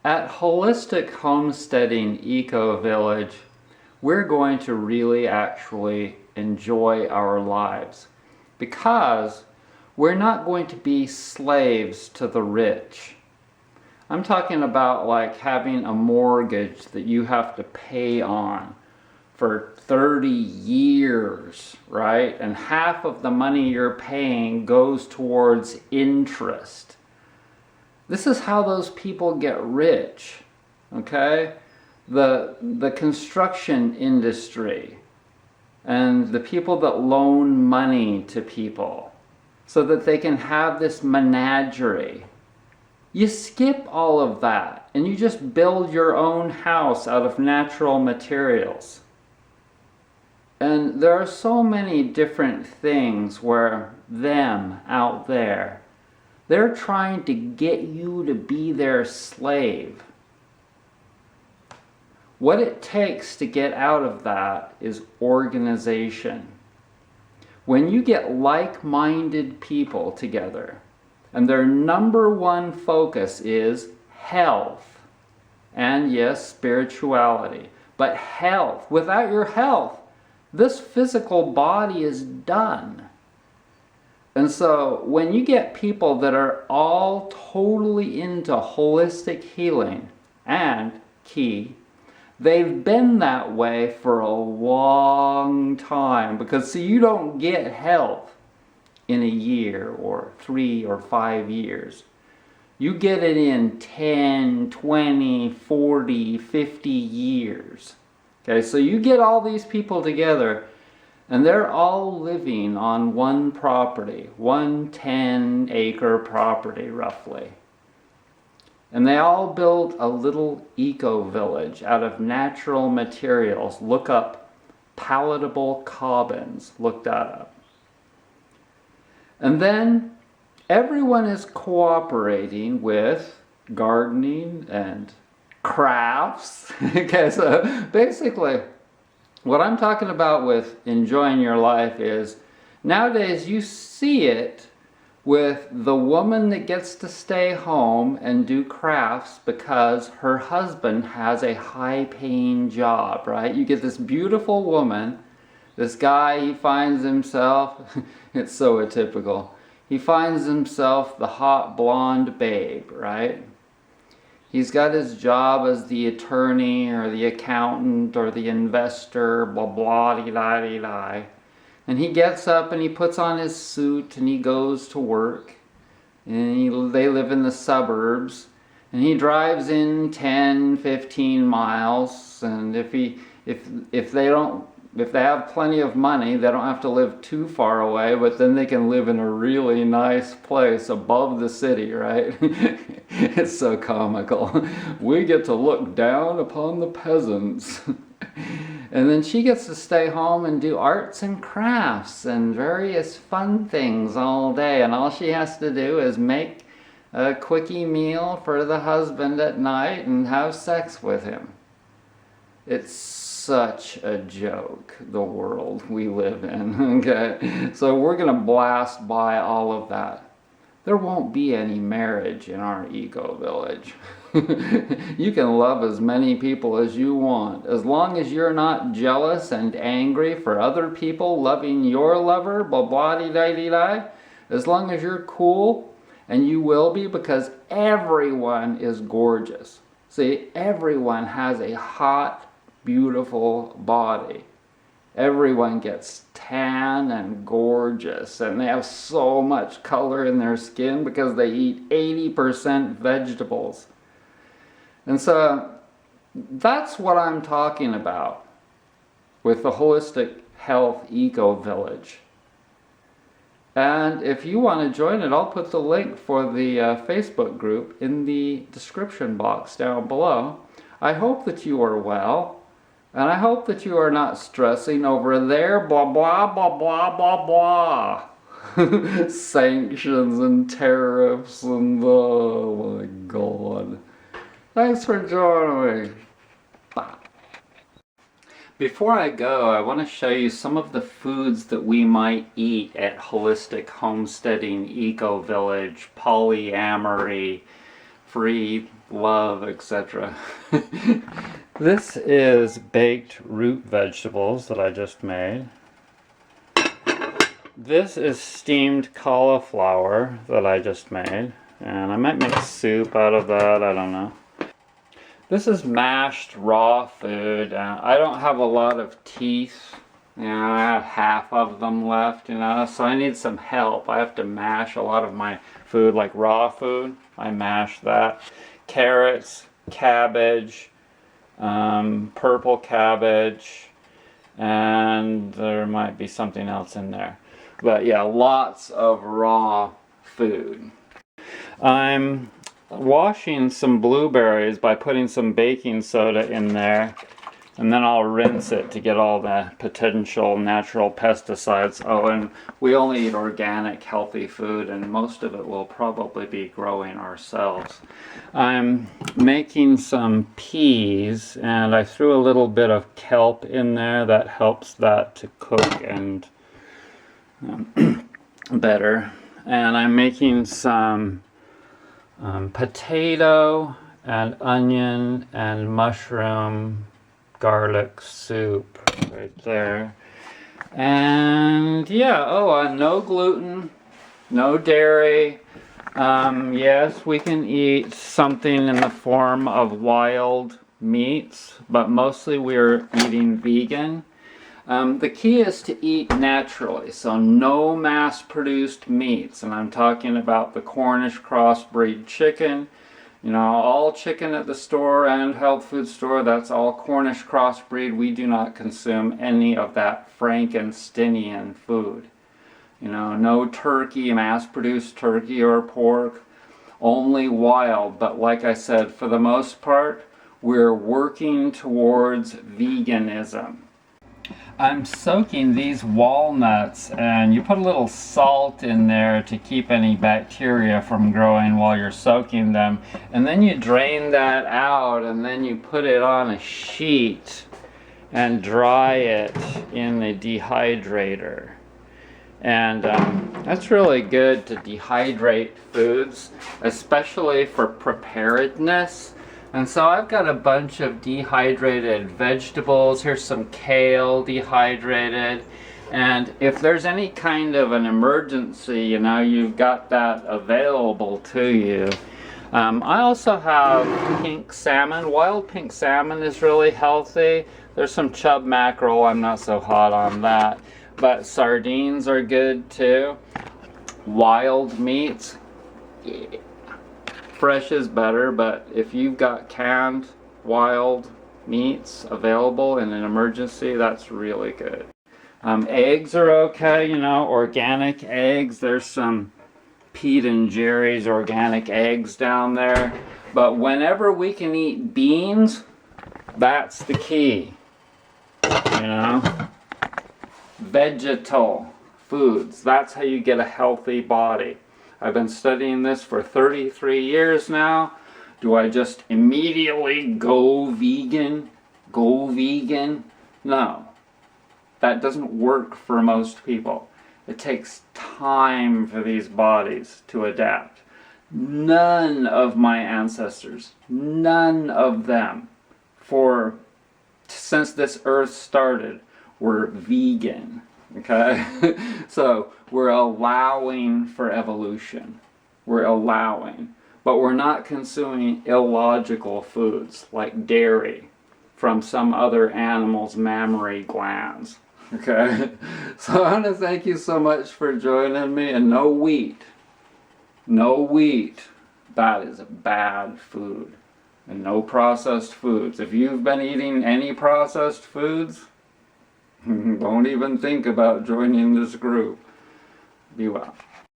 At Holistic Homesteading Ecovillage, we're going to really actually enjoy our lives because we're not going to be slaves to the rich. I'm talking about like having a mortgage that you have to pay on for 30 years, right? And half of the money you're paying goes towards interest. This is how those people get rich, okay? The construction industry and the people that loan money to people so that they can have this menagerie. You skip all of that and you just build your own house out of natural materials. And there are so many different things where them out there, they're trying to get you to be their slave. What it takes to get out of that is organization. When you get like-minded people together, and their number one focus is health, and yes, spirituality, but health. Without your health, this physical body is done. And so when you get people that are all totally into holistic healing, and key, they've been that way for a long time, because see, you don't get health in a year or 3 or 5 years. You get it in 10, 20, 40, 50 years. Okay, so you get all these people together and they're all living on one property, one 10-acre property roughly. And they all built a little eco-village out of natural materials. Look up palatable cobbins. Look that up. And then everyone is cooperating with gardening and crafts. Okay, so basically what I'm talking about with enjoying your life is nowadays you see it with the woman that gets to stay home and do crafts because her husband has a high-paying job, right? You get this beautiful woman, this guy, he finds himself, it's so atypical, he finds himself the hot blonde babe, right? He's got his job as the attorney or the accountant or the investor, blah blah dee da dee da. And he gets up and he puts on his suit and he goes to work. And they live in the suburbs. And he drives in 10, 15 miles. And if they have plenty of money, they don't have to live too far away, but then they can live in a really nice place above the city, right? It's so comical. We get to look down upon the peasants. And then she gets to stay home and do arts and crafts and various fun things all day. And all she has to do is make a quickie meal for the husband at night and have sex with him. It's such a joke, the world we live in, okay? So we're going to blast by all of that. There won't be any marriage in our eco-village. You can love as many people as you want. As long as you're not jealous and angry for other people loving your lover, blah blah dee da dee da. As long as you're cool, and you will be, because everyone is gorgeous. See, everyone has a hot, beautiful body. Everyone gets tan and gorgeous, and they have so much color in their skin because they eat 80% vegetables. And so that's what I'm talking about with the Holistic Health Eco-Village. And if you want to join it, I'll put the link for the Facebook group in the description box down below. I hope that you are well. And I hope that you are not stressing over their blah, blah, blah, blah, blah, blah. Sanctions and tariffs and oh my God. Thanks for joining me. Bye. Before I go, I want to show you some of the foods that we might eat at Holistic Homesteading Ecovillage, polyamory, free love, etc. This is baked root vegetables that I just made. This is steamed cauliflower that I just made, and I might make soup out of that, I don't know. This is mashed raw food. I don't have a lot of teeth. You know, I have half of them left, you know, so I need some help. I have to mash a lot of my food, like raw food. I mash that. Carrots, cabbage, purple cabbage, and there might be something else in there. But yeah, lots of raw food. I'm washing some blueberries by putting some baking soda in there, and then I'll rinse it to get all the potential natural pesticides. Oh, and we only eat organic, healthy food, and most of it will probably be growing ourselves. I'm making some peas, and I threw a little bit of kelp in there. That helps that to cook and better. And I'm making some potato and onion and mushroom garlic soup right there. And yeah, no gluten, no dairy. Yes, we can eat something in the form of wild meats, but mostly we're eating vegan. The key is to eat naturally, so no mass-produced meats, and I'm talking about the Cornish crossbreed chicken. You know, all chicken at the store and health food store, that's all Cornish crossbreed. We do not consume any of that Frankensteinian food. You know, no turkey, mass-produced turkey or pork, only wild. But like I said, for the most part, we're working towards veganism. I'm soaking these walnuts, and you put a little salt in there to keep any bacteria from growing while you're soaking them, and then you drain that out, and then you put it on a sheet and dry it in the dehydrator. And that's really good to dehydrate foods, especially for preparedness. And so I've got a bunch of dehydrated vegetables. Here's some kale dehydrated. And if there's any kind of an emergency, you know, you've got that available to you. I also have pink salmon. Wild pink salmon is really healthy. There's some chub mackerel. I'm not so hot on that. But sardines are good too. Wild meats. Yeah. Fresh is better, but if you've got canned wild meats available in an emergency, that's really good. Eggs are okay, you know, organic eggs. There's some Pete and Jerry's organic eggs down there. But whenever we can eat beans, that's the key. You know? Vegetal foods. That's how you get a healthy body. I've been studying this for 33 years now. Do I just immediately go vegan? No. That doesn't work for most people. It takes time for these bodies to adapt. None of my ancestors, none of them, since this earth started, were vegan. Okay? So we're allowing for evolution. We're allowing. But we're not consuming illogical foods like dairy from some other animal's mammary glands. Okay? So I want to thank you so much for joining me. And no wheat. No wheat. That is bad food. And no processed foods. If you've been eating any processed foods, don't even think about joining this group. Be well.